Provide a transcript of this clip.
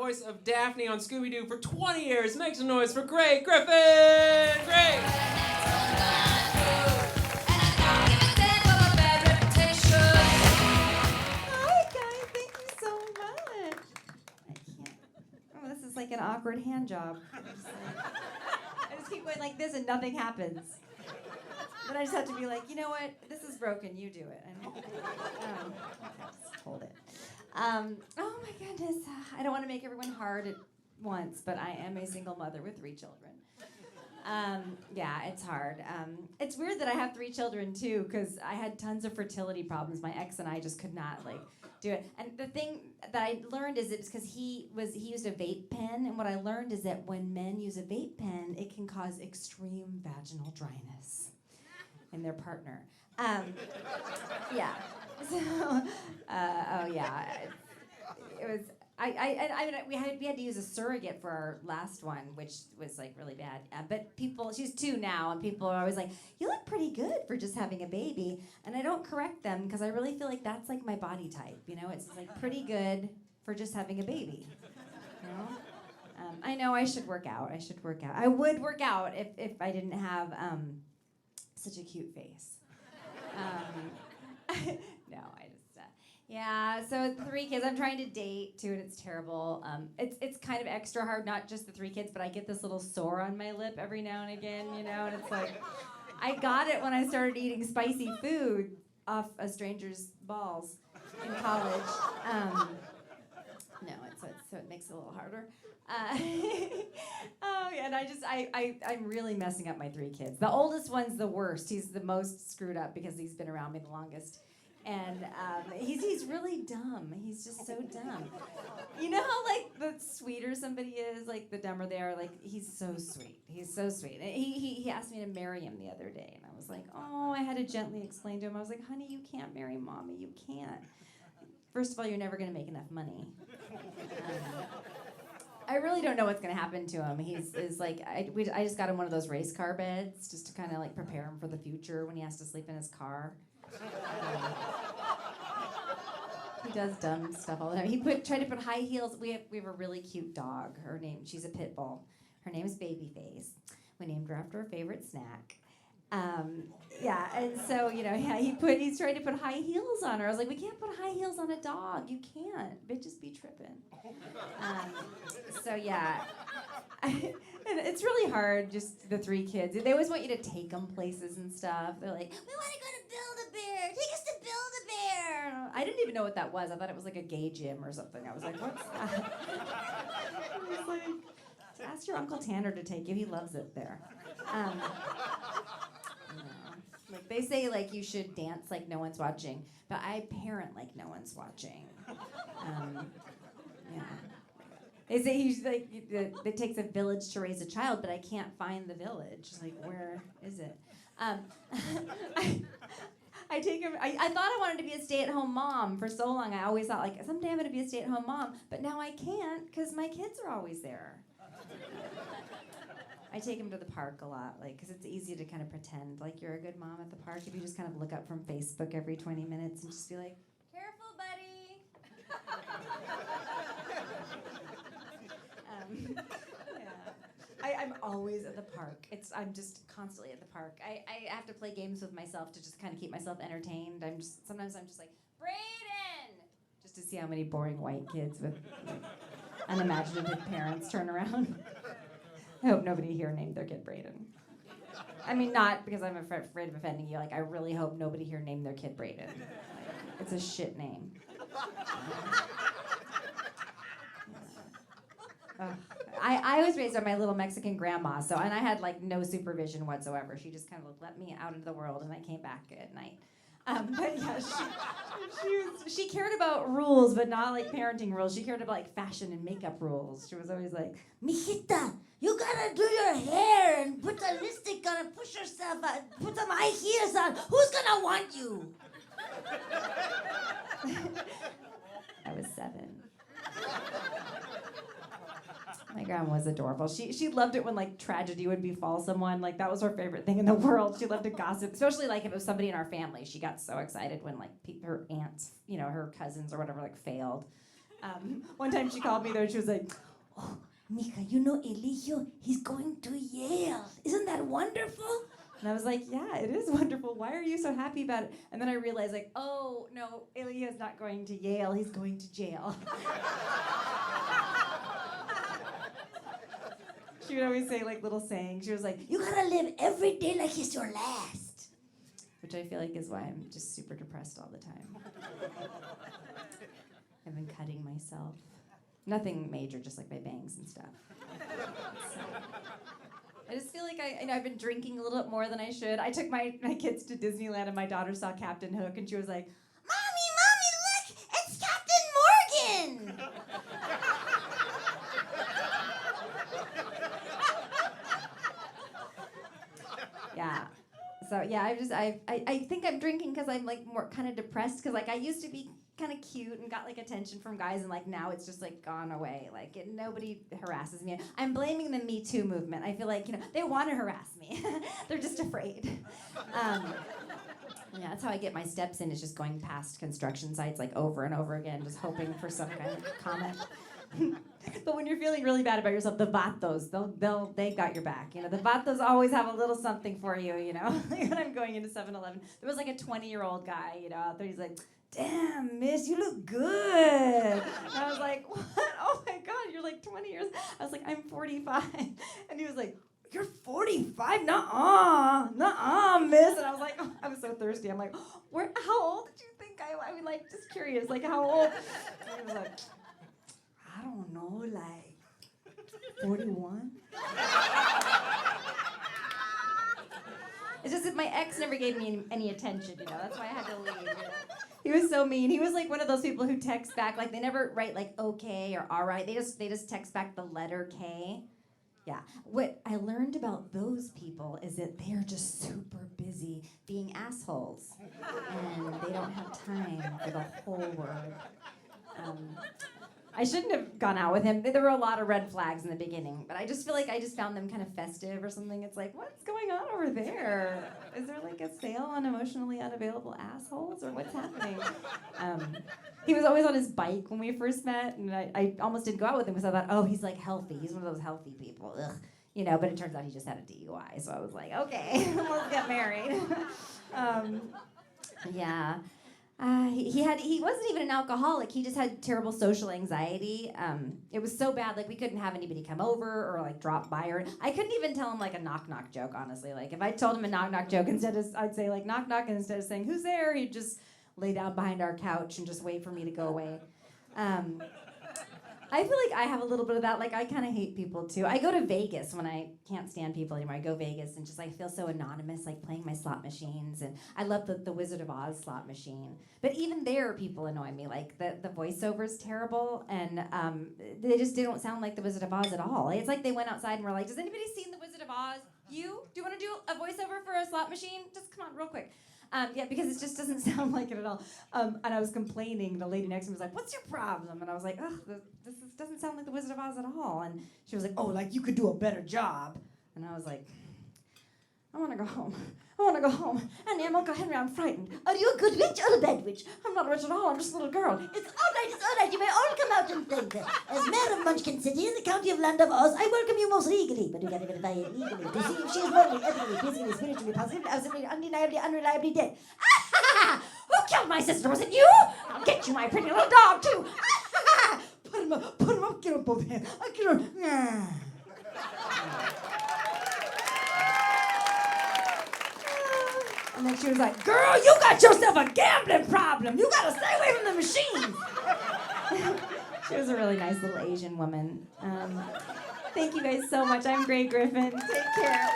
voice of Daphne on Scooby-Doo for 20 years. Make some noise for Great Griffin! Great! Hi, guys. Thank you so much. I can't. Oh, this is like an awkward hand job. I just keep going like this and nothing happens. Then I just have to be like, you know what? This is broken. You do it. And just hold it. Oh my goodness. I don't want to make everyone hard at once, but I am a single mother with 3 children. Yeah, it's hard. It's weird that I have 3 children too, because I had tons of fertility problems. My ex and I just could not do it. And the thing that I learned is it's because he used a vape pen, and what I learned is that when men use a vape pen, it can cause extreme vaginal dryness in their partner. Yeah. So, oh yeah, it was. We had to use a surrogate for our last one, which was like really bad. But she's 2 now, and people are always like, "You look pretty good for just having a baby." And I don't correct them because I really feel like that's like my body type. You know, it's like pretty good for just having a baby. You know, I know I should work out. I would work out if I didn't have such a cute face. No, I just. Yeah, so 3 kids. I'm trying to date too, and it's terrible. It's kind of extra hard, not just the 3 kids, but I get this little sore on my lip every now and again, you know, and it's like, I got it when I started eating spicy food off a stranger's balls in college. No, so it makes it a little harder. Oh yeah, and I'm really messing up my 3 kids. The oldest one's the worst. He's the most screwed up because he's been around me the longest. And he's really dumb. He's just so dumb. You know how like the sweeter somebody is, like the dumber they are. Like he's so sweet. He's so sweet. And he asked me to marry him the other day, and I was like, oh, I had to gently explain to him. I was like, honey, you can't marry mommy. You can't. First of all, you're never gonna make enough money. I really don't know what's gonna happen to him. He's like I just got him one of those race car beds just to kind of like prepare him for the future when he has to sleep in his car. He does dumb stuff all the time. He tried to put high heels. We have a really cute dog. She's a pit bull. Her name is Babyface. We named her after her favorite snack. Yeah, and so he's trying to put high heels on her. I was like, we can't put high heels on a dog. You can't. Bitches be tripping. So yeah. And it's really hard, just the 3 kids. They always want you to take them places and stuff. They're like, we want to go to Build-A-Bear. Take us to Build-A-Bear. I didn't even know what that was. I thought it was like a gay gym or something. I was like, what's that? I was like, ask your Uncle Tanner to take you. He loves it there. Like they say, like you should dance like no one's watching, but I parent like no one's watching. Yeah. They say it takes a village to raise a child, but I can't find the village. Like, where is it? I take him. I thought I wanted to be a stay-at-home mom for so long. I always thought, like, someday I'm going to be a stay-at-home mom, but now I can't because my kids are always there. I take him to the park a lot, like, because it's easy to kind of pretend like you're a good mom at the park if you just kind of look up from Facebook every 20 minutes and just be like, careful, buddy. Yeah. I'm always at the park. I'm just constantly at the park. I have to play games with myself to just kind of keep myself entertained. Sometimes I'm just like, Brayden! Just to see how many boring white kids with like, unimaginative parents turn around. I hope nobody here named their kid Brayden. I mean, not because I'm afraid of offending you. Like, I really hope nobody here named their kid Brayden. Like, it's a shit name. I was raised by my little Mexican grandma, and I had like no supervision whatsoever. She just kind of let me out into the world, and I came back at night. But yeah, she cared about rules, but not like parenting rules. She cared about like fashion and makeup rules. She was always like, "Mijita, you gotta do your hair and put the lipstick on and push yourself out, put some high heels on. Who's gonna want you?" I was 7. My grandma was adorable. She loved it when like tragedy would befall someone. Like that was her favorite thing in the world. She loved to gossip, especially like if it was somebody in our family. She got so excited when like her aunts, her cousins or whatever, like failed. One time she called me though, and she was like, "Oh, Nika, you know Eligio, he's going to Yale. Isn't that wonderful?" And I was like, "Yeah, it is wonderful. Why are you so happy about it?" And then I realized, like, oh, no, Eligio's not going to Yale. He's going to jail. She would always say, like, little sayings. She was like, "You gotta live every day like it's your last." Which I feel like is why I'm just super depressed all the time. I've been cutting myself. Nothing major, just like my bangs and stuff. So, I just feel like I've been drinking a little bit more than I should. I took my kids to Disneyland and my daughter saw Captain Hook and she was like, Mommy, look, it's Captain Morgan. Yeah. So yeah, I think I'm drinking because I'm like more kind of depressed because like I used to be kind of cute and got like attention from guys and like now it's just like gone away. Like nobody harasses me. I'm blaming the Me Too movement. I feel like they want to harass me. They're just afraid. Yeah, that's how I get my steps in is just going past construction sites like over and over again, just hoping for some kind of comment. But when you're feeling really bad about yourself, the vatos, they got your back. The vatos always have a little something for you, Like when I'm going into 7-Eleven, there was like a 20-year-old guy, out there. He's like, "Damn, miss, you look good." And I was like, "What? Oh my God, you're like 20 years." I was like, "I'm 45." And he was like, "You're 45? Nuh-uh, miss." And I was like, oh, I was so thirsty. I'm like, how old did you think I mean, like, just curious, like, how old? And he was like, "I don't know, like 41. It's just that my ex never gave me any attention, That's why I had to leave. He was so mean. He was like one of those people who text back, like they never write like okay or all right. They just text back the letter K. Yeah. What I learned about those people is that they're just super busy being assholes, and they don't have time for the whole word. I shouldn't have gone out with him. There were a lot of red flags in the beginning, but I just feel like I just found them kind of festive or something. It's like, what's going on over there? Is there like a sale on emotionally unavailable assholes or what's happening? He was always on his bike when we first met, and I almost didn't go out with him because I thought, oh, he's like healthy. He's one of those healthy people. Ugh. But it turns out he just had a DUI, so I was like, okay, let's get married. Yeah. He wasn't even an alcoholic. He just had terrible social anxiety. It was so bad, like we couldn't have anybody come over or like drop by, or I couldn't even tell him like a knock knock joke. Honestly, like if I told him a knock knock joke I'd say like knock knock, and instead of saying who's there, he'd just lay down behind our couch and just wait for me to go away. I feel like I have a little bit of that. Like I kind of hate people too. I go to Vegas when I can't stand people anymore. I go Vegas and just I feel so anonymous, like playing my slot machines. And I love the Wizard of Oz slot machine. But even there, people annoy me. Like the voiceover's terrible, and they don't sound like the Wizard of Oz at all. It's like they went outside and were like, "Does anybody seen the Wizard of Oz? You? Do you want to do a voiceover for a slot machine? Just come on, real quick." Yeah, because it just doesn't sound like it at all. And I was complaining. The lady next to me was like, "What's your problem?" And I was like, "Oh, this doesn't sound like the Wizard of Oz at all." And she was like, "Oh, like you could do a better job." And I was like, "I want to go home. I want to go home. Annie, I'm Uncle Henry. I'm frightened. Are you a good witch or a bad witch? I'm not a witch at all. I'm just a little girl." "It's all right. You may all come out and think that. As mayor of Munchkin City in the county of Land of Oz, I welcome you most legally. But you gotta verify it legally to see if she is morally, ethically, physically, spiritually, positively, absolutely, undeniably, unreliably dead." "Who killed my sister? Was it you? I'll get you, my pretty little dog, too." Put him up, get him both hands. Get him. And then she was like, "Girl, you got yourself a gambling problem. You gotta stay away from the machines." She was a really nice little Asian woman. Thank you guys so much. I'm Grey Griffin. Take care.